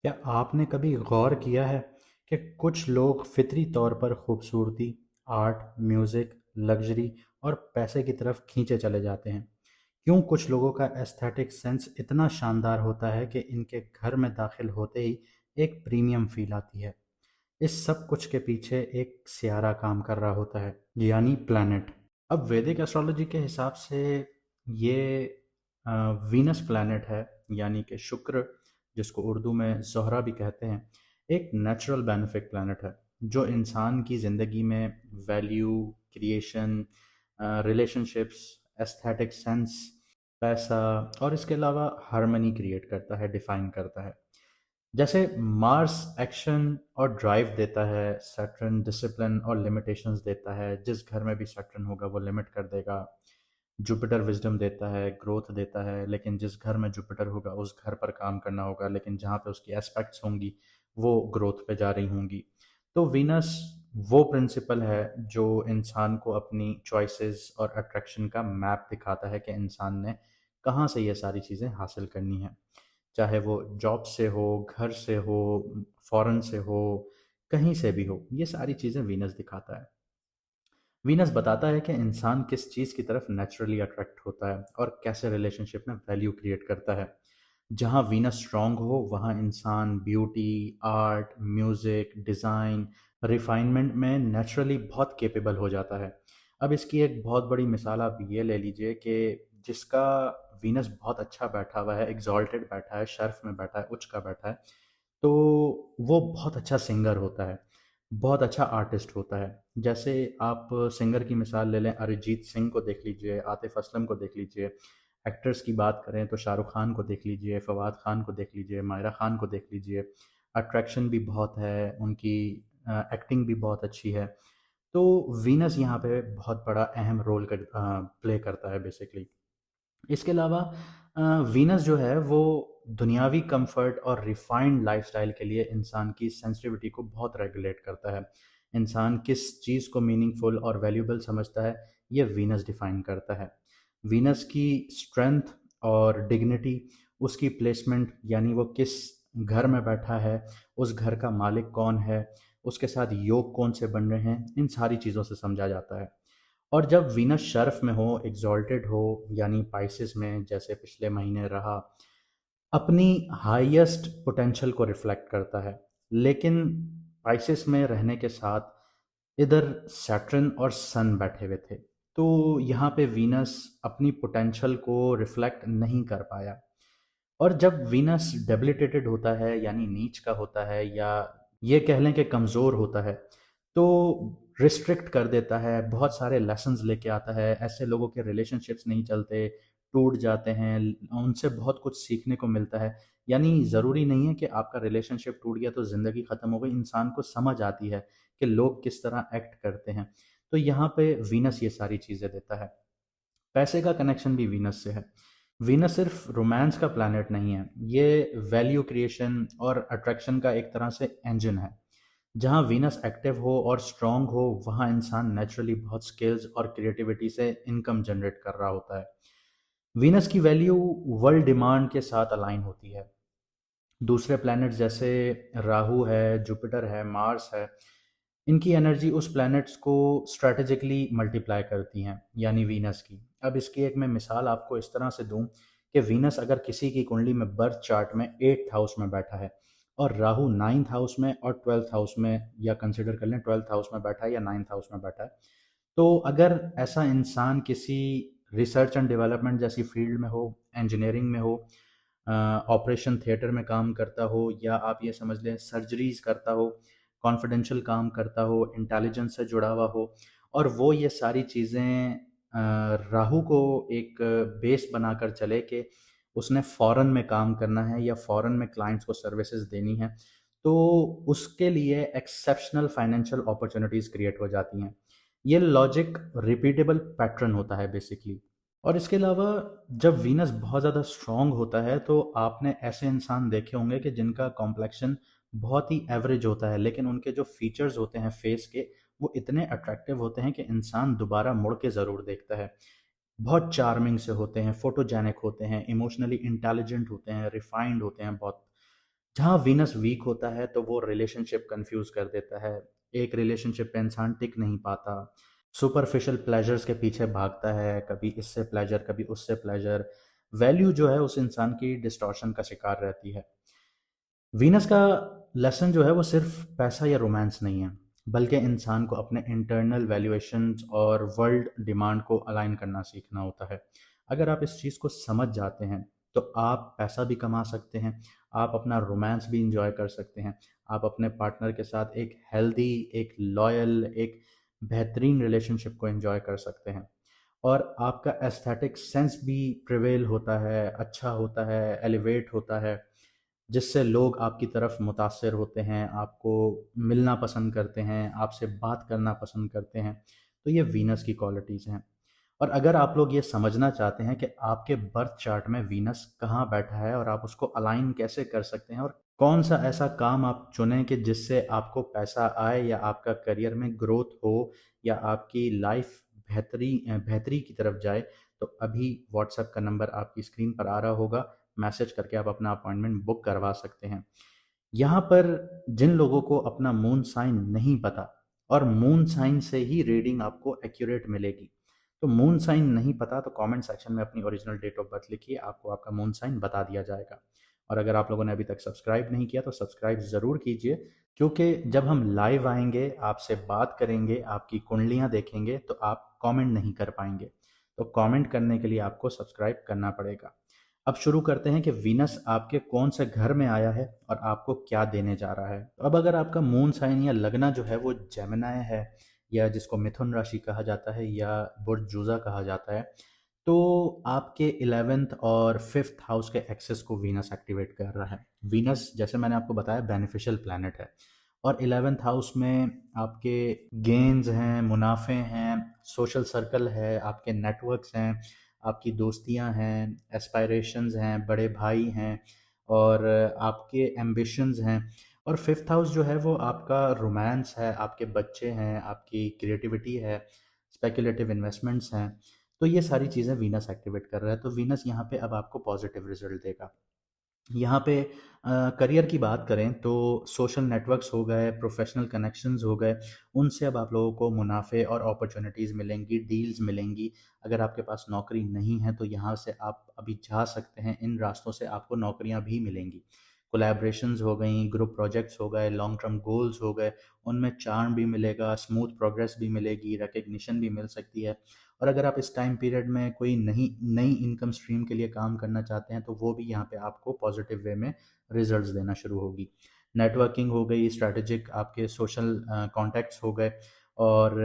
क्या आपने कभी गौर किया है कि कुछ लोग फितरी तौर पर खूबसूरती, आर्ट, म्यूज़िक, लग्जरी और पैसे की तरफ खींचे चले जाते हैं? क्यों कुछ लोगों का एस्थेटिक सेंस इतना शानदार होता है कि इनके घर में दाखिल होते ही एक प्रीमियम फील आती है? इस सब कुछ के पीछे एक सियारा काम कर रहा होता है, यानी प्लैनेट। अब वैदिक एस्ट्रोलॉजी के हिसाब से ये वीनस प्लैनेट है, यानी कि शुक्र, जिसको उर्दू में ज़ोहरा भी कहते हैं, एक नेचुरल बेनिफिक प्लैनेट है जो इंसान की ज़िंदगी में value, creation, relationships, aesthetic sense, पैसा और इसके अलावा हार्मनी क्रिएट करता है, डिफाइन करता है। जैसे मार्स एक्शन और ड्राइव देता है, सैटर्न डिसिप्लिन और लिमिटेशंस देता है, जिस घर में भी सैटर्न होगा वो लिमिट कर देगा। जुपिटर विजडम देता है, ग्रोथ देता है, लेकिन जिस घर में जुपिटर होगा उस घर पर काम करना होगा, लेकिन जहाँ पे उसकी एस्पेक्ट्स होंगी वो ग्रोथ पे जा रही होंगी। तो वीनस वो प्रिंसिपल है जो इंसान को अपनी चॉइसेस और अट्रैक्शन का मैप दिखाता है कि इंसान ने कहाँ से ये सारी चीज़ें हासिल करनी है, चाहे वो जॉब से हो, घर से हो, फॉरेन से हो, कहीं से भी हो, ये सारी चीज़ें वीनस दिखाता है। वीनस बताता है कि इंसान किस चीज़ की तरफ नेचुरली अट्रैक्ट होता है और कैसे रिलेशनशिप में वैल्यू क्रिएट करता है। जहाँ वीनस स्ट्रांग हो वहाँ इंसान beauty, art, music, design, refinement में नेचुरली बहुत कैपेबल हो जाता है। अब इसकी एक बहुत बड़ी मिसाल आप ये ले लीजिए कि जिसका वीनस बहुत अच्छा बैठा हुआ है, एग्जॉल्टेड बैठा है, शर्फ में बैठा है, उच्च का बैठा है, तो वो बहुत अच्छा सिंगर होता है, बहुत अच्छा आर्टिस्ट होता है। जैसे आप सिंगर की मिसाल ले लें, अरिजीत सिंह को देख लीजिए, आतिफ असलम को देख लीजिए। एक्टर्स की बात करें तो शाहरुख खान को देख लीजिए, फवाद खान को देख लीजिए, मायरा खान को देख लीजिए। अट्रैक्शन भी बहुत है, उनकी एक्टिंग भी बहुत अच्छी है। तो वीनस यहाँ पे बहुत बड़ा अहम रोल प्ले करता है बेसिकली। इसके अलावा वीनस जो है वो दुनियावी कंफर्ट और रिफाइंड लाइफस्टाइल के लिए इंसान की सेंसिटिविटी को बहुत रेगुलेट करता है। इंसान किस चीज़ को मीनिंगफुल और वैल्यूबल समझता है, ये वीनस डिफाइन करता है। वीनस की स्ट्रेंथ और डिग्निटी, उसकी प्लेसमेंट, यानी वो किस घर में बैठा है, उस घर का मालिक कौन है, उसके साथ योग कौन से बन रहे हैं, इन सारी चीज़ों से समझा जाता है। और जब वीनस शर्फ में हो, एग्जॉल्टेड हो, यानी पाइसेस में जैसे पिछले महीने रहा, अपनी हाईएस्ट पोटेंशियल को रिफ्लेक्ट करता है। लेकिन पाइसेस में रहने के साथ इधर सैटर्न और सन बैठे हुए थे, तो यहाँ पे वीनस अपनी पोटेंशियल को रिफ्लेक्ट नहीं कर पाया। और जब वीनस डेबिलिटेटेड होता है, यानी नीच का होता है, या ये कह लें कि कमज़ोर होता है, तो रिस्ट्रिक्ट कर देता है, बहुत सारे लेसन्स लेके आता है। ऐसे लोगों के रिलेशनशिप्स नहीं चलते, टूट जाते हैं, उनसे बहुत कुछ सीखने को मिलता है। यानी ज़रूरी नहीं है कि आपका रिलेशनशिप टूट गया तो ज़िंदगी ख़त्म हो गई, इंसान को समझ आती है कि लोग किस तरह एक्ट करते हैं। तो यहाँ पे वीनस ये सारी चीज़ें देता है। पैसे का कनेक्शन भी वीनस से है। वीनस सिर्फ रोमांस का प्लैनेट नहीं है, ये वैल्यू क्रिएशन और अट्रैक्शन का एक तरह से इंजन है। जहाँ वीनस एक्टिव हो और स्ट्रांग हो वहाँ इंसान नेचुरली बहुत स्किल्स और क्रिएटिविटी से इनकम जनरेट कर रहा होता है। वीनस की वैल्यू वर्ल्ड डिमांड के साथ अलाइन होती है। दूसरे प्लैनेट्स जैसे राहु है, जुपिटर है, मार्स है, इनकी एनर्जी उस प्लैनेट्स को स्ट्रैटेजिकली मल्टीप्लाई करती हैं, यानी वीनस की। अब इसकी एक मैं मिसाल आपको इस तरह से दूं कि वीनस अगर किसी की कुंडली में बर्थ चार्ट में 8th हाउस में बैठा है और राहु 9th हाउस में और 12th हाउस में, या कंसिडर कर लें 12th हाउस में बैठा है या 9th हाउस में बैठा है, तो अगर ऐसा इंसान किसी रिसर्च एंड डेवलपमेंट जैसी फील्ड में हो, इंजीनियरिंग में हो, ऑपरेशन थिएटर में काम करता हो, या आप ये समझ लें सर्जरीज करता हो, कॉन्फिडेंशियल काम करता हो, इंटेलिजेंस से जुड़ा हुआ हो, और वो ये सारी चीज़ें राहु को एक बेस बनाकर चले कि उसने फॉरेन में काम करना है या फॉरेन में क्लाइंट्स को सर्विसेज देनी है, तो उसके लिए एक्सेप्शनल फाइनेंशियल अपॉर्चुनिटीज़ क्रिएट हो जाती हैं। ये लॉजिक रिपीटेबल पैटर्न होता है बेसिकली। और इसके अलावा जब वीनस बहुत ज़्यादा स्ट्रांग होता है तो आपने ऐसे इंसान देखे होंगे कि जिनका कॉम्प्लेक्शन बहुत ही एवरेज होता है, लेकिन उनके जो फीचर्स होते हैं फेस के, वो इतने अट्रैक्टिव होते हैं कि इंसान दोबारा मुड़ के ज़रूर देखता है। बहुत चार्मिंग से होते हैं, फोटोजेनिक होते हैं, इमोशनली इंटेलिजेंट होते हैं, रिफाइंड होते हैं बहुत। जहाँ वीनस वीक होता है तो वो रिलेशनशिप कंफ्यूज कर देता है। एक रिलेशनशिप पे इंसान टिक नहीं पाता, सुपरफिशियल प्लेजर्स के पीछे भागता है, कभी इससे प्लेजर कभी उससे प्लेजर। वैल्यू जो है उस इंसान की डिस्टॉर्शन का शिकार रहती है। वीनस का लेसन जो है वो सिर्फ पैसा या रोमांस नहीं है, बल्कि इंसान को अपने इंटरनल वैल्यूएशंस और वर्ल्ड डिमांड को अलाइन करना सीखना होता है। अगर आप इस चीज़ को समझ जाते हैं तो आप पैसा भी कमा सकते हैं, आप अपना रोमांस भी इंजॉय कर सकते हैं, आप अपने पार्टनर के साथ एक हेल्दी, एक लॉयल, एक बेहतरीन रिलेशनशिप को एंजॉय कर सकते हैं। और आपका एस्थेटिक सेंस भी प्रिवेल होता है, अच्छा होता है, एलिवेट होता है, जिससे लोग आपकी तरफ मुतासर होते हैं, आपको मिलना पसंद करते हैं, आपसे बात करना पसंद करते हैं। तो ये वीनस की क्वालिटीज़ हैं। और अगर आप लोग ये समझना चाहते हैं कि आपके बर्थ चार्ट में वीनस कहाँ बैठा है और आप उसको अलाइन कैसे कर सकते हैं, और कौन सा ऐसा काम आप चुनें कि जिससे आपको पैसा आए या आपका करियर में ग्रोथ हो या आपकी लाइफ बेहतरी की तरफ जाए, तो अभी व्हाट्सएप का नंबर आपकी स्क्रीन पर आ रहा होगा, मैसेज करके आप अपना अपॉइंटमेंट बुक करवा सकते हैं। यहाँ पर जिन लोगों को अपना मून साइन नहीं पता, और मून साइन से ही रीडिंग आपको एक्यूरेट मिलेगी, तो मून साइन नहीं पता तो कमेंट सेक्शन में अपनी ओरिजिनल डेट ऑफ बर्थ लिखिए, आपको आपका मून साइन बता दिया जाएगा। और अगर आप लोगों ने अभी तक सब्सक्राइब नहीं किया तो सब्सक्राइब ज़रूर कीजिए, क्योंकि जब हम लाइव आएंगे, आपसे बात करेंगे, आपकी कुंडलियाँ देखेंगे, तो आप कमेंट नहीं कर पाएंगे। तो कमेंट करने के लिए आपको सब्सक्राइब करना पड़ेगा। अब शुरू करते हैं कि वीनस आपके कौन से घर में आया है और आपको क्या देने जा रहा है। तो अब अगर आपका मून साइन या लगना जो है वो जेमिनाई है, या जिसको मिथुन राशि कहा जाता है या बुर्ज जूजा कहा जाता है, तो आपके 11th और 5th हाउस के एक्सेस को वीनस एक्टिवेट कर रहा है। वीनस, जैसे मैंने आपको बताया, बेनिफिशियल प्लैनेट है, और 11th हाउस में आपके गेन्स हैं, मुनाफे हैं, सोशल सर्कल है, आपके नेटवर्क्स हैं, आपकी दोस्तियां हैं, एस्पायरेशंस हैं, बड़े भाई हैं, और आपके एम्बिशंस हैं। और 5th हाउस जो है वो आपका रोमांस है, आपके बच्चे हैं, आपकी क्रिएटिविटी है, स्पेकुलेटिव इन्वेस्टमेंट्स हैं। तो ये सारी चीज़ें वीनस एक्टिवेट कर रहा है, तो वीनस यहाँ पे अब आपको पॉजिटिव रिजल्ट देगा। यहाँ पे करियर की बात करें तो सोशल नेटवर्क्स हो गए, प्रोफेशनल कनेक्शंस हो गए, उनसे अब आप लोगों को मुनाफे और अपॉर्चुनिटीज़ मिलेंगी, डील्स मिलेंगी। अगर आपके पास नौकरी नहीं है तो यहाँ से आप अभी जा सकते हैं, इन रास्तों से आपको नौकरियाँ भी मिलेंगी। कोलैबोरेशंस हो गई, ग्रुप प्रोजेक्ट्स हो गए, लॉन्ग टर्म गोल्स हो गए, उनमें चार्म भी मिलेगा, स्मूथ प्रोग्रेस भी मिलेगी, रिकग्निशन भी मिल सकती है। और अगर आप इस टाइम पीरियड में कोई नई नई इनकम स्ट्रीम के लिए काम करना चाहते हैं तो वो भी यहाँ पे आपको पॉजिटिव वे में रिजल्ट्स देना शुरू होगी। नेटवर्किंग हो गई, स्ट्रैटेजिक आपके सोशल कॉन्टैक्ट्स हो गए, और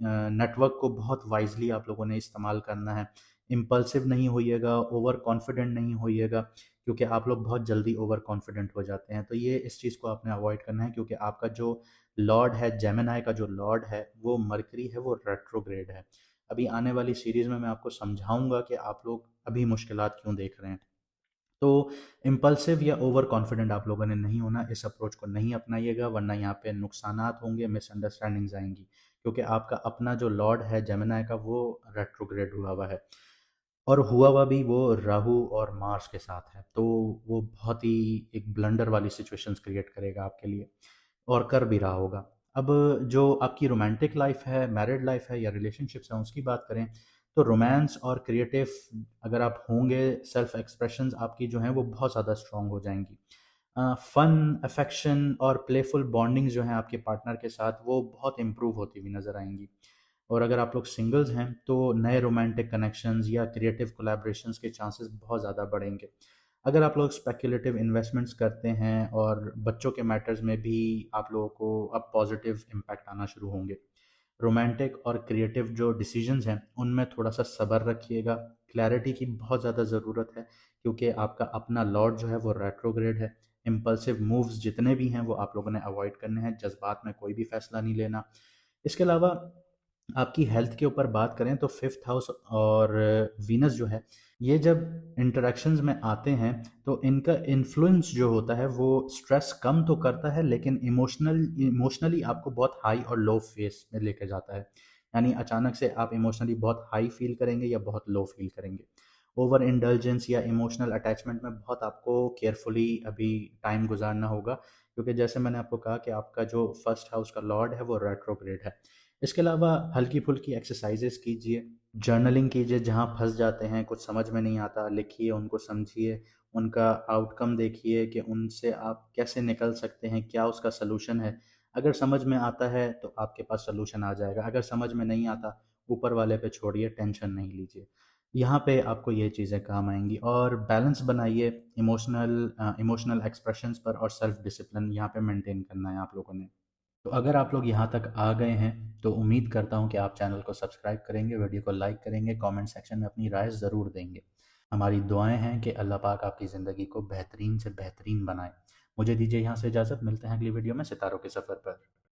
नेटवर्क को बहुत वाइजली आप लोगों ने इस्तेमाल करना है। इम्पल्सिव नहीं होइएगा, ओवर कॉन्फिडेंट नहीं होइएगा, क्योंकि आप लोग बहुत जल्दी ओवर कॉन्फिडेंट हो जाते हैं। तो ये इस चीज़ को आपने अवॉइड करना है, क्योंकि आपका जो लॉर्ड है, जेमिनाई का जो लॉर्ड है वो मरकरी है, वो रेट्रोग्रेड है। अभी आने वाली सीरीज़ में मैं आपको समझाऊंगा कि आप लोग अभी मुश्किलात क्यों देख रहे हैं। तो इम्पल्सिव या ओवर कॉन्फिडेंट आप लोगों ने नहीं होना, इस अप्रोच को नहीं अपनाइएगा, वरना यहाँ पे नुकसानात होंगे, मिसअंडरस्टैंडिंग्स आएंगी, क्योंकि आपका अपना जो लॉर्ड है जेमिनाई का वो रेट्रोग्रेड हुआ हुआ है, और हुआ हुआ भी वो राहु और मार्स के साथ है। तो वो बहुत ही एक ब्लंडर वाली सिचुएशंस क्रिएट करेगा आपके लिए, और कर भी रहा होगा। अब जो आपकी रोमांटिक लाइफ है, मैरिड लाइफ है या रिलेशनशिप्स हैं, उसकी बात करें तो रोमांस और क्रिएटिव अगर आप होंगे, सेल्फ एक्सप्रेशंस आपकी जो हैं वो बहुत ज़्यादा स्ट्रांग हो जाएंगी। फन, अफेक्शन और प्लेफुल बॉन्डिंग जो हैं आपके पार्टनर के साथ, वो बहुत इंप्रूव होती हुई नज़र आएंगी। और अगर आप लोग सिंगल्स हैं तो नए रोमांटिक कनेक्शंस या क्रिएटिव कोलैबोरेशंस के चांसेस बहुत ज़्यादा बढ़ेंगे। अगर आप लोग स्पेकुलेटिव इन्वेस्टमेंट्स करते हैं और बच्चों के मैटर्स में भी आप लोगों को अब पॉजिटिव इम्पैक्ट आना शुरू होंगे। रोमांटिक और क्रिएटिव जो डिसीजंस हैं उनमें थोड़ा सा सब्र रखिएगा, क्लैरिटी की बहुत ज़्यादा ज़रूरत है, क्योंकि आपका अपना लॉर्ड जो है वो रेट्रोग्रेड है। इम्पल्सिव मूव्स जितने भी हैं वो आप लोगों ने अवॉइड करने हैं, जज्बात में कोई भी फैसला नहीं लेना। इसके अलावा आपकी हेल्थ के ऊपर बात करें तो 5th हाउस और वीनस जो है, ये जब इंटरेक्शंस में आते हैं तो इनका इन्फ्लुएंस जो होता है वो स्ट्रेस कम तो करता है, लेकिन इमोशनली आपको बहुत हाई और लो फेस में लेके जाता है। यानी अचानक से आप इमोशनली बहुत हाई फील करेंगे या बहुत लो फील करेंगे। ओवर इंडल्जेंस या इमोशनल अटैचमेंट में बहुत आपको केयरफुली अभी टाइम गुजारना होगा, क्योंकि जैसे मैंने आपको कहा कि आपका जो फर्स्ट हाउस का लॉर्ड है वो रेट्रोग्रेड है। इसके अलावा हल्की फुल्की एक्सरसाइजेस कीजिए, जर्नलिंग कीजिए, जहाँ फंस जाते हैं कुछ समझ में नहीं आता लिखिए, उनको समझिए, उनका आउटकम देखिए कि उनसे आप कैसे निकल सकते हैं, क्या उसका सलूशन है। अगर समझ में आता है तो आपके पास सलूशन आ जाएगा, अगर समझ में नहीं आता ऊपर वाले पे छोड़िए, टेंशन नहीं लीजिए। यहाँ पे आपको ये चीज़ें काम आएंगी। और बैलेंस बनाइए इमोशनल एक्सप्रेशंस पर, और सेल्फ डिसिप्लिन यहाँ पे मेंटेन करना है आप लोगों ने। तो अगर आप लोग यहाँ तक आ गए हैं तो उम्मीद करता हूँ कि आप चैनल को सब्सक्राइब करेंगे, वीडियो को लाइक करेंगे, कमेंट सेक्शन में अपनी राय ज़रूर देंगे। हमारी दुआएं हैं कि अल्लाह पाक आपकी ज़िंदगी को बेहतरीन से बेहतरीन बनाए। मुझे दीजिए यहाँ से इजाज़त, मिलते हैं अगली वीडियो में सितारों के सफ़र पर।